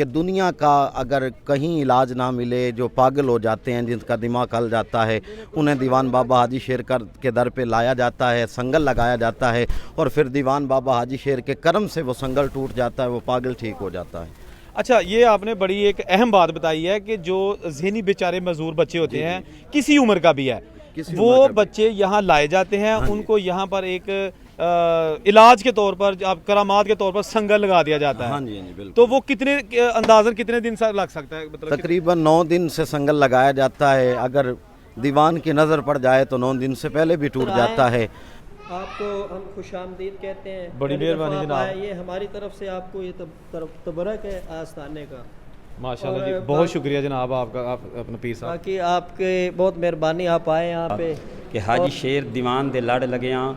کہ دنیا کا اگر کہیں علاج نہ ملے، جو پاگل ہو جاتے ہیں، جن کا دماغ ہل جاتا ہے، انہیں دیوان بابا حاجی شیر کے در پہ لایا جاتا ہے، سنگل لگایا جاتا ہے، اور پھر دیوان بابا حاجی شیر کے کرم سے وہ سنگل ٹوٹ جاتا ہے، وہ پاگل ٹھیک ہو جاتا ہے۔ اچھا، یہ آپ نے بڑی ایک اہم بات بتائی ہے کہ جو ذہنی بیچارے معذور بچے ہوتے ہیں، کسی عمر کا بھی ہے، وہ بچے یہاں لائے جاتے ہیں، ان کو یہاں پر ایک علاج کے طور پر، کرامات کے طور پر سنگل لگا دیا جاتا ہے۔ ہاں جی بالکل۔ تو وہ کتنے اندازاً کتنے دن سے لگ سکتا ہے؟ مطلب تقریباً 9 دن سے سنگل لگایا جاتا ہے، اگر دیوان کی نظر پڑ جائے تو 9 دن سے پہلے بھی ٹوٹ جاتا ہے۔ آپ کو ہم خوش آمدید کہتے ہیں، بڑی مہربانی جناب، یہ ہماری طرف سے آپ کو یہ تبرک ہے آستانے کا۔ ماشاءاللہ جی، بہت شکریہ جناب آپ کا، آپ اپنا پیر صاحب۔ باقی آپ کے بہت مہربانی، آپ آئے یہاں پہ کہ حاجی شیر دیوان دے لڑ لگیاں،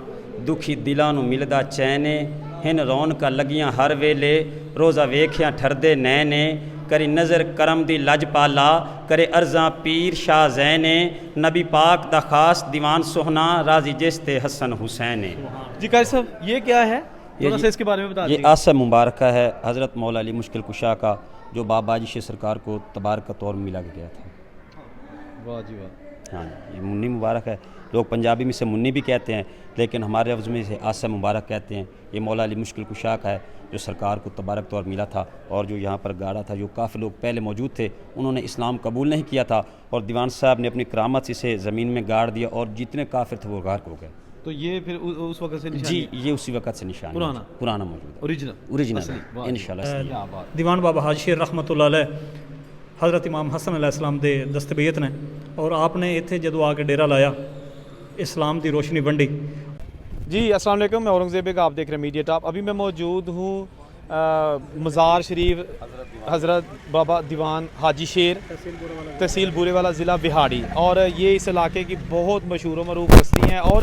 دکھی دلاں نو ملدا چینے، ہن رونقاں لگیاں ہر ویلے، روزہ ویکھیاں ٹھردے نینے، کری نظر کرم دی لج پالا، کرے ارزاں پیر شاہ زینے، نبی پاک دا خاص دیوان سہنا، راضی جس تے حسن حسین۔ جی قاری صاحب، یہ کیا ہے؟ تھوڑا سا اس کے بارے میں بتا دیجیے۔ یہ آسم مبارکہ ہے حضرت مولا علی مشکل کشا کا، جو بابا حاجی شیر سرکار کو تبارک طور ملا گیا تھا۔ واہ جی واہ۔ ہاں، یہ منی مبارک ہے، لوگ پنجابی میں سے منی بھی کہتے ہیں، لیکن ہمارے لفظ میں سے آسم مبارک کہتے ہیں۔ یہ مولا علی مشکل کشا کا ہے، جو سرکار کو تبارک طور ملا تھا، اور جو یہاں پر گاڑا تھا، جو کافی لوگ پہلے موجود تھے، انہوں نے اسلام قبول نہیں کیا تھا، اور دیوان صاحب نے اپنی کرامت سے اسے زمین میں گاڑ دیا، اور جتنے کافر تھے وہ غرق ہو گئے۔ تو یہ پھر اس وقت سے نشان؟ جی، یہ اسی وقت سے نشان پرانا موجود ہے، اوریجنل ہے انشاءاللہ۔ دیوان بابا حاجی شیر رحمت اللہ علیہ حضرت امام حسن علیہ السلام دے دستبیت نے، اور آپ نے اتنے جدو آ کے ڈیرا لایا، اسلام دی روشنی بنڈی۔ جی السلام علیکم، میں اورنگزیب کا، آپ دیکھ رہے ہیں میڈیا ٹاپ۔ ابھی میں موجود ہوں مزار شریف حضرت بابا دیوان حاجی شیر، تحصیل بورے والا، ضلع بہاڑی، اور یہ اس علاقے کی بہت مشہور و معروف ہستی ہیں۔ اور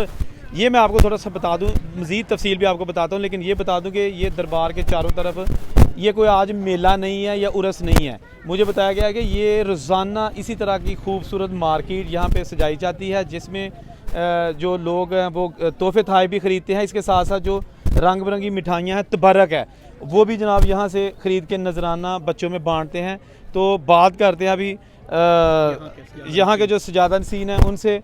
یہ میں آپ کو تھوڑا سا بتا دوں، مزید تفصیل بھی آپ کو بتاتا ہوں، لیکن یہ بتا دوں کہ یہ دربار کے چاروں طرف یہ کوئی آج میلہ نہیں ہے یا عرس نہیں ہے۔ مجھے بتایا گیا ہے کہ یہ روزانہ اسی طرح کی خوبصورت مارکیٹ یہاں پہ سجائی جاتی ہے، جس میں جو لوگ ہیں وہ تحفے تحائف بھی خریدتے ہیں، اس کے ساتھ ساتھ جو رنگ برنگی مٹھائیاں ہیں، تبرک ہے، وہ بھی جناب یہاں سے خرید کے نذرانہ بچوں میں بانٹتے ہیں۔ تو بات کرتے ہیں ابھی یہاں کے جو سجادہ نشین ہیں ان سے۔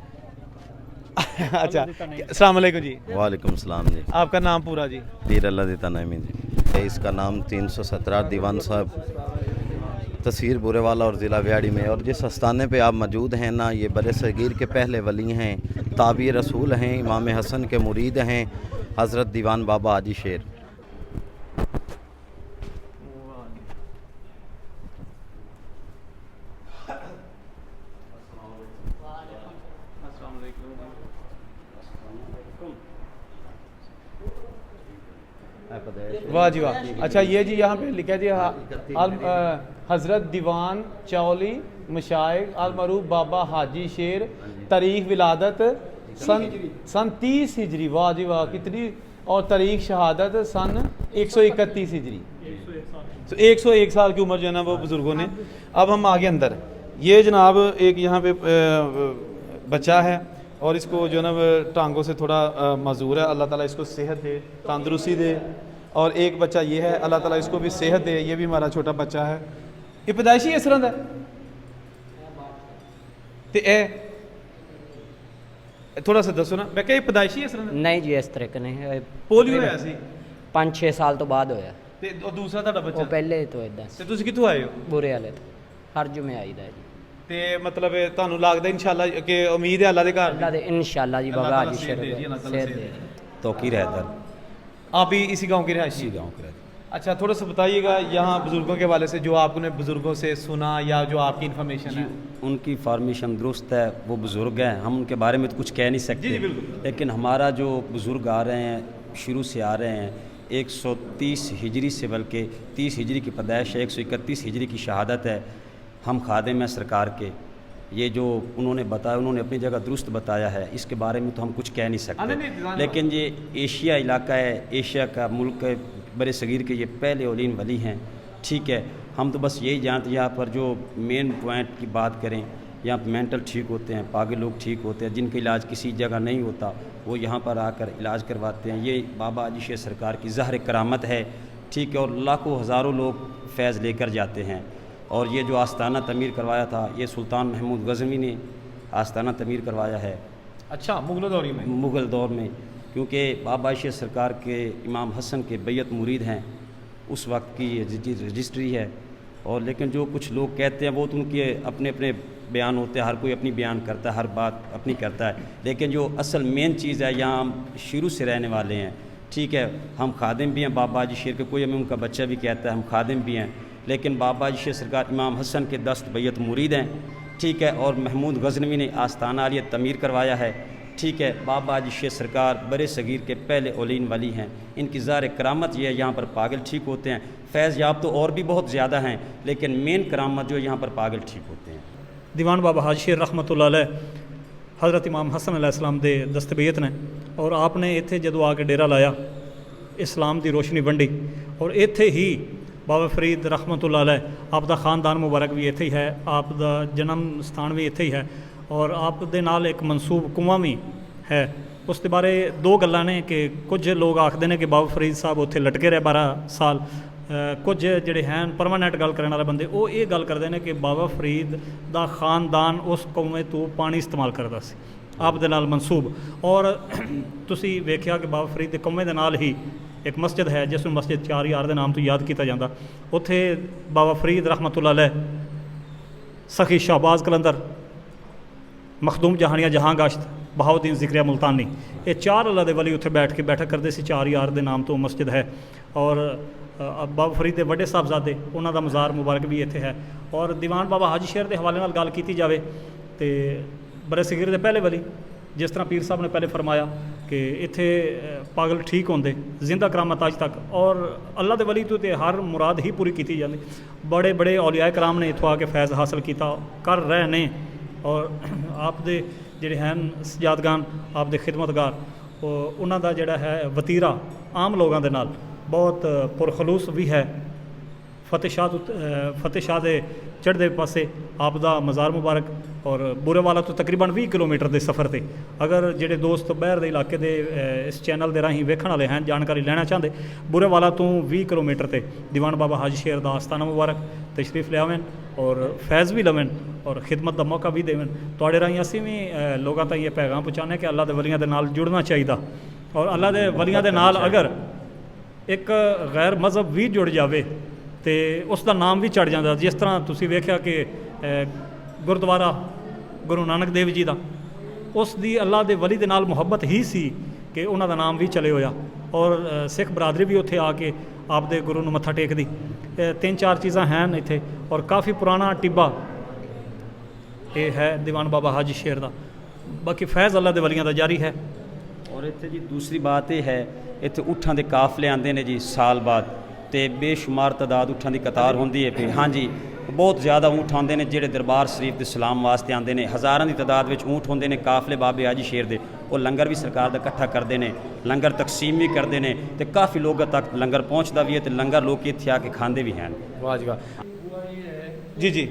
اچھا، السلام علیکم جی۔ وعلیکم السلام جی۔ آپ کا نام پورا جی؟ پیر اللہ دیتا نعیمی جی۔ اس کا نام 317 دیوان صاحب، تحصیل بورے والا اور ضلع بہاڑی میں۔ اور جس آستانے پہ آپ موجود ہیں نا، یہ بر صغیر کے پہلے ولی ہیں، تابع رسول ہیں، امام حسن کے مرید ہیں، حضرت دیوان بابا حاجی شیر۔ واہ جی واہ۔ اچھا، یہ جی یہاں پہ لکھا جی حضرت دیوان چولی مشائخ المعروف بابا حاجی شیر، تاریخ ولادت سن 30 ہجری۔ واہ جی واہ، کتنی! اور تاریخ شہادت سن 131 ہجری۔ 101 سال کی عمر جو ہے نا وہ بزرگوں نے۔ اب ہم آگے اندر، یہ جناب ایک یہاں پہ بچہ ہے، اور اس کو جو ہے نا ٹانگوں سے تھوڑا معذور ہے، اللہ تعالیٰ اس کو صحت دے، تندرستی دے۔ اور ایک بچہ یہ ہے، اللہ تعالیٰ اس کو بھی صحت دے، یہ بھی ہمارا چھوٹا بچہ ہے۔ یہ پیدائشی اس طرح ہے تے اے تھوڑا سا دسو نا، میں کہ یہ پیدائشی اس طرح نہیں جی، اس طرح کا نہیں۔ پولیو ہویا سی 5-6 سال تو بعد ہویا، تے دوسرا تہاڈا بچہ وہ پہلے تو اداں تے تسی کتھوں آئے ہو؟ برے والے تو ہر جمعے آئی دا جی۔ تے مطلب تانوں لگدا انشاءاللہ کہ امید ہے اللہ دے گھر؟ اللہ دے انشاءاللہ جی، بابا حاجی شیر صحت دے۔ توقیر ہے در، آپ ہی اسی گاؤں کے رہائشی؟ اسی گاؤں کے رہتے ہیں۔ اچھا، تھوڑا سا بتائیے گا یہاں بزرگوں کے حوالے سے، جو آپ نے بزرگوں سے سنا یا جو آپ کی انفارمیشن ہے۔ ان کی فارمیشن درست ہے، وہ بزرگ ہیں، ہم ان کے بارے میں تو کچھ کہہ نہیں سکتے۔ جی بالکل۔ لیکن ہمارا جو بزرگ آ رہے ہیں، شروع سے آ رہے ہیں، 130 ہجری سے، بلکہ 30 ہجری کی پیدائش ہے، 131 ہجری کی شہادت ہے۔ ہم خادم ہیں سرکار کے، یہ جو انہوں نے بتایا، انہوں نے اپنی جگہ درست بتایا ہے، اس کے بارے میں تو ہم کچھ کہہ نہیں سکتے۔ لیکن یہ ایشیا علاقہ ہے، ایشیا کا ملک ہے، بر صغیر کے یہ پہلے اولین ولی ہیں، ٹھیک ہے۔ ہم تو بس یہی جانتے ہیں، یہاں پر جو مین پوائنٹ کی بات کریں، یہاں پہ مینٹل ٹھیک ہوتے ہیں، پاگل لوگ ٹھیک ہوتے ہیں، جن کا علاج کسی جگہ نہیں ہوتا، وہ یہاں پر آ کر علاج کرواتے ہیں۔ یہ بابا حاجی شیر سرکار کی ظاہر کرامت ہے، ٹھیک ہے، اور لاکھوں ہزاروں لوگ فیض لے کر جاتے ہیں۔ اور یہ جو آستانہ تعمیر کروایا تھا یہ سلطان محمود غزنوی نے آستانہ تعمیر کروایا ہے اچھا، مغل دوری میں؟ مغل دور میں، کیونکہ بابا عائشہ سرکار کے امام حسن کے بیعت مرید ہیں، اس وقت کی یہ رجسٹری ہے۔ اور لیکن جو کچھ لوگ کہتے ہیں وہ تو ان کے اپنے اپنے بیان ہوتے ہیں، ہر کوئی اپنی بیان کرتا ہے، ہر بات اپنی کرتا ہے، لیکن جو اصل مین چیز ہے یہاں ہم شروع سے رہنے والے ہیں، ٹھیک ہے، ہم خادم بھی ہیں بابا حاجی شیر کے، کوئی ہمیں ان کا بچہ بھی کہتا ہے، ہم خادم بھی ہیں، لیکن بابا حاجی شیر سرکار امام حسن کے دست بیعت مرید ہیں، ٹھیک ہے۔ اور محمود غزنوی نے آستانہ عالیہ تعمیر کروایا ہے، ٹھیک ہے۔ بابا حاجی شیر سرکار برِ صغیر کے پہلے اولین ولی ہیں، ان کی ظاہر کرامت یہ ہے یہاں پر پاگل ٹھیک ہوتے ہیں، فیض یاب تو اور بھی بہت زیادہ ہیں، لیکن مین کرامت جو یہاں پر پاگل ٹھیک ہوتے ہیں۔ دیوان بابا حاجی شیر رحمۃ اللہ علیہ حضرت امام حسن علیہ السلام دے دست بیعت نے، اور آپ نے اتنے جدو آ کے ڈیرا لایا اسلام دی روشنی ونڈی، اور اتنے ہی بابا فرید رحمۃ اللہ علیہ آپ دا خاندان مبارک بھی اتنے ہی ہے، آپ دا جنم ستان بھی اتنے ہی ہے، اور آپ دے نال ایک منسوب کنواں بھی ہے۔ اس کے بارے دو گلاں نے کہ کچھ لوگ آخر نے کہ بابا فرید صاحب اتنے لٹکے رہے 12 سال، کچھ جڑے ہیں پرماننٹ گل کرنے والے بندے وہ یہ گل کرتے ہیں کہ بابا فرید دا خاندان اس کنویں تو پانی استعمال کرتا سی آپ دے نال منسوب۔ اور تسی ویکھیا کہ بابا فرید دے کنویں دے نال ہی ایک مسجد ہے جس میں مسجد 4 یار دے نام تو یاد کیتا جاتا، اتھے بابا فرید رحمۃ اللہ علیہ، سخی شہباز قلندر، مخدوم جہانیہ جہاں گاشت، بہاؤدین ذکریہ ملتانی، یہ 4 اللہ دے ولی اتھے بیٹھ کے بیٹھا کرتے سی، 4 یار دے نام تو مسجد ہے۔ اور بابا فرید دے وڈے صاحبزادے انہاں دا مزار مبارک بھی اتھے ہے۔ اور دیوان بابا حاجی شیر دے حوالے نال گل کیتی جاوے تے برے صغیر دے پہلے ولی جس طرح پیر صاحب نے پہلے فرمایا کہ اتھے پاگل ٹھیک ہوندے زندہ کرامت اج تک، اور اللہ دے ولی تو تے ہر مراد ہی پوری کیتی جاندی، بڑے بڑے اولیاء کرام نے اتھوں آ کے فیض حاصل کیتا کر رہے نے۔ اور آپ دے جڑے ہیں سجادگان آپ دے خدمتگار انہاں دا جڑا ہے وتیرہ عام لوگاں دے نال بہت پرخلوص بھی ہے۔ فتح شاہ دے چڑھدے پاسے آپ دا مزار مبارک، اور بورے والا تو تقریباً 20 کلومیٹر دے سفر تے، اگر جڑے دوست باہر دے علاقے دے اس چینل دے راہیں ویکھن والے ہیں جانکاری لینا چاہتے، بورے والا تو 20 کلومیٹر تے دیوان بابا حاجی شیر دا آستانہ مبارک تشریف لے آویں اور فیض بھی لویں اور خدمت دا موقع بھی دیں۔ تواڈے راہیں اسی بھی لوگاں تک یہ پیغام پہنچانے کہ اللہ دے ولیاں دے نال جڑنا چاہیے، اور اللہ دے ولیاں دے نال اگر ایک غیر مذہب بھی جڑ جاوے تے اس دا نام بھی چڑھ جاتا، جس طرح تسی ویکھیا کہ گردوارا گرو نانک دیو جی دا اس دی اللہ دے ولی دے نال محبت ہی سی کہ انہاں دا نام بھی چلے ہویا، اور سکھ برادری بھی اتھے آ کے آپ دے گرو نو متھا ٹیک دی۔ 3-4 چیزاں ہیں اتھے، اور کافی پرانا ٹبا یہ ہے دیوان بابا حاجی شیر دا، باقی فیض اللہ دے ولیاں دا جاری ہے۔ اور اتنے جی دوسری بات یہ ہے اتنے اٹھاں دے قافلے آندے نے جی سال بعد، تے بے شمار تعداد اٹھاں دی قطار ہوندی ہے پہ، ہاں جی بہت زیادہ اونٹ آندے نے جڑے دربار شریف دے سلام واسطے آندے نے، ہزاراں دی تعداد وچ اونٹ ہوندے نے قافلے بابے حاجی شیر دے، اور لنگر بھی سرکار دا اکٹھا کردے نے، لنگر تقسیم بھی کردے نے، تے کافی لوگوں تک لنگر پہنچدا بھی ہے، تے لنگر لوگ اتھے آ کے کھاندے بھی ہیں۔ واہ جی واہ، جی جی،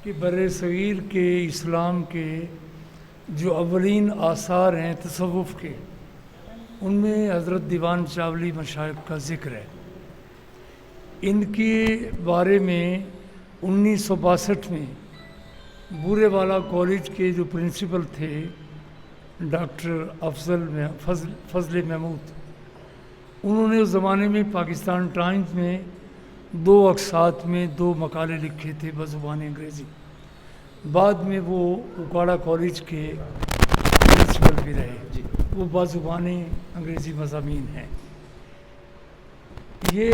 کہ بر صغیر کے اسلام کے جو اولین آثار ہیں تصوف کے، ان میں حضرت دیوان چاولی مشائخ کا ذکر ہے۔ ان کے بارے میں 1962 میں بورے والا کالج کے جو پرنسپل تھے ڈاکٹر فضل محمود، انہوں نے اس زمانے میں پاکستان ٹائمز میں 2 اقساط میں 2 مقالے لکھے تھے بزبان انگریزی۔ بعد میں وہ اکاڑا کالج کے پرنسپل بھی رہے، وہ بازبان انگریزی مضامین ہیں۔ یہ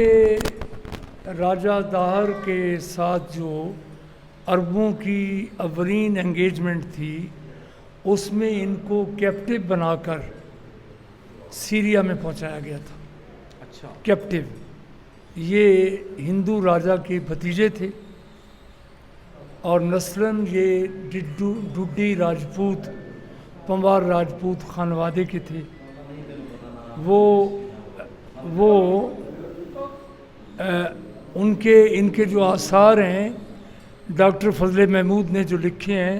راجہ داہر کے ساتھ جو عربوں کی اولین انگیجمنٹ تھی اس میں ان کو کیپٹیو بنا کر سیریا میں پہنچایا گیا تھا۔ اچھا، کیپٹیو، یہ ہندو راجہ کے بھتیجے تھے، اور نسلاً یہ ڈڈی راجپوت پنوار راجپوت خانوادے کے تھے۔ ان کے جو آثار ہیں ڈاکٹر فضل محمود نے جو لکھے ہیں،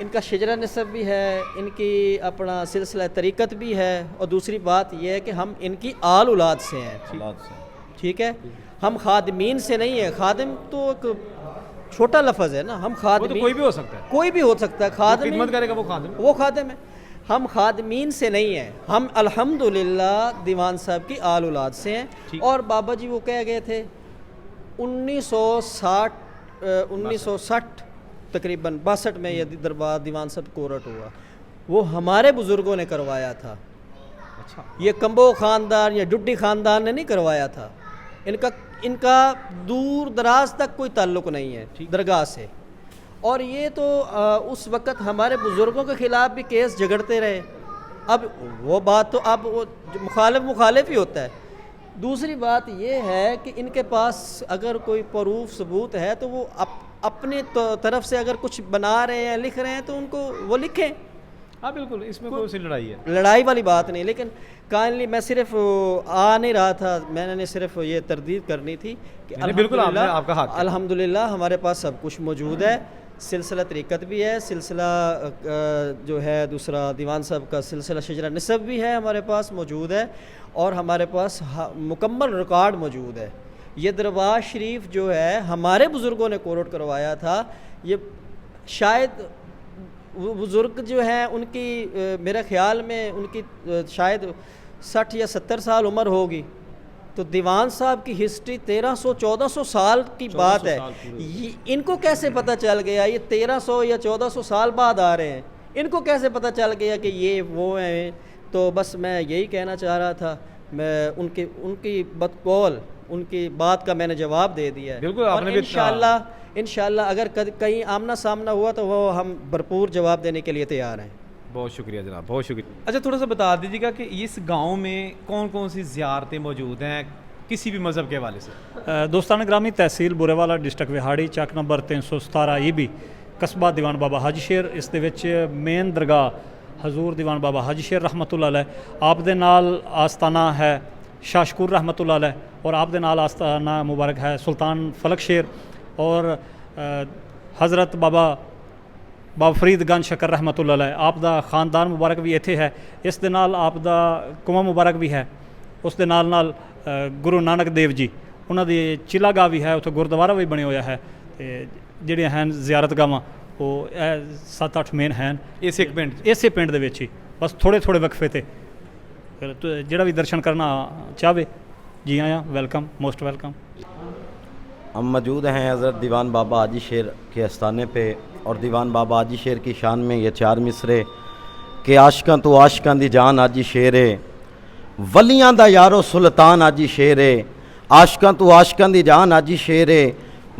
ان کا شجرہ نسب بھی ہے، ان کی اپنا سلسلہ طریقت بھی ہے، اور دوسری بات یہ ہے کہ ہم ان کی آل اولاد سے ہیں. ٹھیک ہے، ہم خادمین سے نہیں ہیں. خادم تو ایک چھوٹا لفظ ہے نا، ہم وہ تو خادمین کوئی بھی ہو سکتا ہے، کوئی بھی ہو سکتا ہے. خادم خدمت کرے گا وہ خادم. وہ خادم ہے. ہم خادمین سے نہیں ہیں، ہم الحمدللہ دیوان صاحب کی آل اولاد سے ہیں. اور بابا جی وہ کہہ گئے تھے 1960 تقریباً 62 میں یہ دربار دیوان صاحب کورٹ ہوا. وہ ہمارے بزرگوں نے کروایا تھا. یہ کمبو خاندان یا ڈڈی خاندان نے نہیں کروایا تھا. ان کا دور دراز تک کوئی تعلق نہیں ہے درگاہ سے. اور یہ تو اس وقت ہمارے بزرگوں کے خلاف بھی کیس جھگڑتے رہے. اب وہ بات تو اب مخالف ہی ہوتا ہے. دوسری بات یہ ہے کہ ان کے پاس اگر کوئی پروف ثبوت ہے تو وہ اپنے طرف سے اگر کچھ بنا رہے ہیں لکھ رہے ہیں تو ان کو وہ لکھیں. ہاں بالکل، اس میں کوئی سی لڑائی ہے، لڑائی والی بات نہیں. لیکن کائنڈلی میں صرف آ نہیں رہا تھا، میں نے صرف یہ تردید کرنی تھی کہ بالکل آپ کا حق ہے. الحمدللہ ہمارے پاس سب کچھ موجود ہے. سلسلہ طریقت بھی ہے، سلسلہ جو ہے دوسرا دیوان صاحب کا سلسلہ شجرہ نسب بھی ہے ہمارے پاس موجود ہے، اور ہمارے پاس مکمل ریکارڈ موجود ہے. یہ دربار شریف جو ہے ہمارے بزرگوں نے کورٹ کروایا تھا. یہ شاید بزرگ جو ہیں ان کی میرے خیال میں ان کی شاید 60 یا 70 سال عمر ہوگی. تو دیوان صاحب کی ہسٹری 1300-1400 سال کی بات ہے. ان کو کیسے پتہ چل گیا یہ 1300 یا 1400 سال بعد آ رہے ہیں؟ ان کو کیسے پتہ چل گیا کہ یہ وہ ہیں؟ تو بس میں یہی کہنا چاہ رہا تھا. میں ان کی بدقول ان کی بات کا میں نے جواب دے دیا ہے. بالکل، آپ نے بھی انشاءاللہ اگر کہیں آمنا سامنا ہوا تو وہ ہم بھرپور جواب دینے کے لیے تیار ہیں. بہت شکریہ جناب، بہت شکریہ. اچھا تھوڑا سا بتا دیجیے گا کہ اس گاؤں میں کون کون سی زیارتیں موجود ہیں کسی بھی مذہب کے حوالے سے؟ دوستان گرامی، تحصیل بورے والا، ڈسٹرکٹ وہاڑی، چک نمبر 317 ای قصبہ دیوان بابا حاجی شیر. اس دے وچ مین درگاہ حضور دیوان بابا حاجی شیر رحمت اللہ علیہ. آپ دے نال آستانہ ہے شاہ شکور رحمت اللہ علیہ، اور آپ دے نال آستانہ مبارک ہے سلطان فلک شیر، اور حضرت بابا فرید گنج شکر رحمت اللہ علیہ. آپ دا خاندان مبارک بھی ایتھے ہے. اس دے نال آپ دا کنواں مبارک بھی ہے. اس دے نال گرو نانک دیو جی انہاں دی چلا گاہ بھی ہے، اتھے گردوارا بھی بنے ہویا ہے. تے جڑیاں ہیں زیارت گاواں وہ 7-8 مین ہیں اسے پنڈ دے وچ ہی. بس تھوڑے وقفے تے جڑا بھی درشن کرنا چاہے جی آیا، ویلکم، موسٹ ویلکم. ہم موجود ہیں حضرت دیوان بابا حاجی شیر کے آستانے پہ، اور دیوان بابا حاجی شیر کی شان میں یہ 4 مصرے کہ عاشقاں تو عاشقاں دی جان حاجی شیرے، ولیاں دا یارو سلطان حاجی شیرے. عاشقاں تو عاشقاں دی جان حاجی شیرے،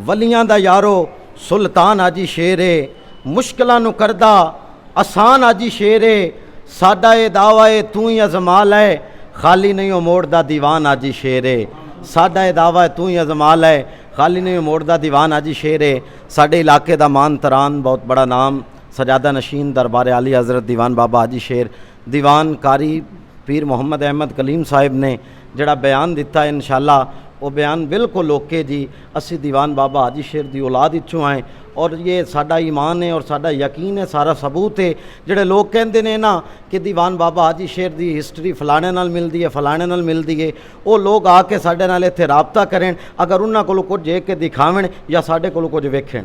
ولیاں دا یارو سلطان حاجی شیرے. مشکلاں نو کردہ آسان حاجی شیرے، ساڈا اے دعوی تو ہی ازمال ہے، خالی نہیں ہو موڑ دا دیوان حاجی شیرے. ساڈا اے دعوی تو ہی ازمال ہے، خالی نہیں موڑ دا دیوان حاجی شیرے. ساڈے علاقے دا مان تران بہت بڑا نام سجادہ نشین دربار عالی حضرت دیوان بابا حاجی شیر. دیوان کاری پیر محمد احمد کلیم صاحب نے جڑا بیان دیتا ہے انشاءاللہ وہ بیان بالکل اوکے جی. اسی دیوان بابا حاجی شیر دی اولاد اچھوں ہیں، اور یہ ساڈا ایمان ہے اور ساڈا یقین ہے، سارا ثبوت ہے. جڑے لوگ کہندے نے نا کہ دیوان بابا حاجی شیر دی ہسٹری فلانے نال ملدی ہے فلانے نال ملدی ہے، وہ لوگ آ کے ساڈے نال ایتھے رابطہ کریں، اگر انہاں کولوں کچھ ایک کے دکھاویں یا ساڈے کولوں کچھ ویکھیں.